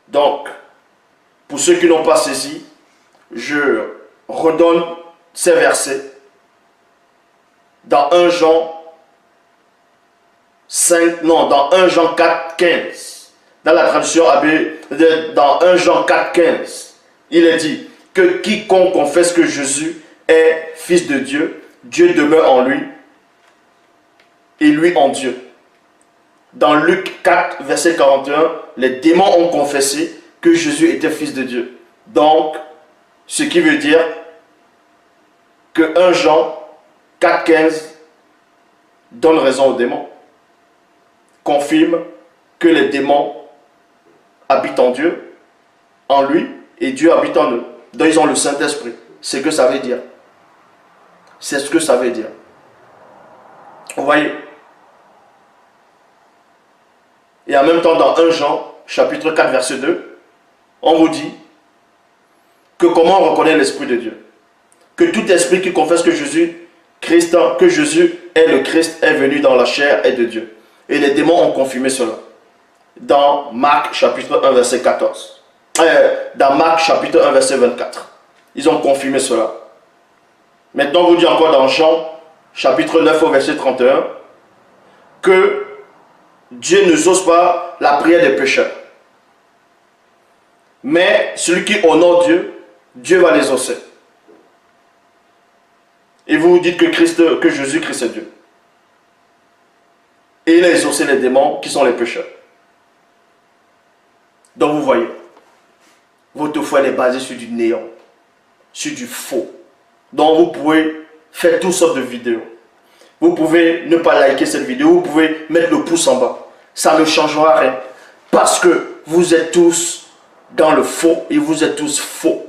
Donc, pour ceux qui n'ont pas saisi, je redonne ces versets dans 1 Jean 5, non, dans 1 Jean 4, 15. Dans la traduction AB, dans 1 Jean 4, 15, il est dit que quiconque confesse que Jésus est fils de Dieu, Dieu demeure en lui et lui en Dieu. Dans Luc 4, verset 41, les démons ont confessé que Jésus était fils de Dieu. Donc, ce qui veut dire que 1 Jean 4, 15 donne raison aux démons. Confirme que les démons habitent en Dieu, en lui, et Dieu habite en eux. Donc ils ont le Saint-Esprit. C'est ce que ça veut dire. C'est ce que ça veut dire. Vous voyez? Et en même temps, dans 1 Jean, chapitre 4, verset 2, on vous dit que comment on reconnaît l'Esprit de Dieu. Que tout esprit qui confesse que Jésus est le Christ, est venu dans la chair, est de Dieu. Et les démons ont confirmé cela. Dans Marc chapitre 1, verset 14. Dans Marc chapitre 1, verset 24. Ils ont confirmé cela. Maintenant, on vous dit encore dans Jean chapitre 9, au verset 31, que Dieu ne exauce pas la prière des pécheurs. Mais celui qui honore Dieu, Dieu va l'exaucer. Et vous dites que Jésus-Christ est Dieu. Et il a exaucé les démons qui sont les pécheurs. Donc vous voyez, votre foi est basée sur du néant, sur du faux. Donc vous pouvez faire toutes sortes de vidéos. Vous pouvez ne pas liker cette vidéo, vous pouvez mettre le pouce en bas. Ça ne changera rien. Parce que vous êtes tous dans le faux et vous êtes tous faux.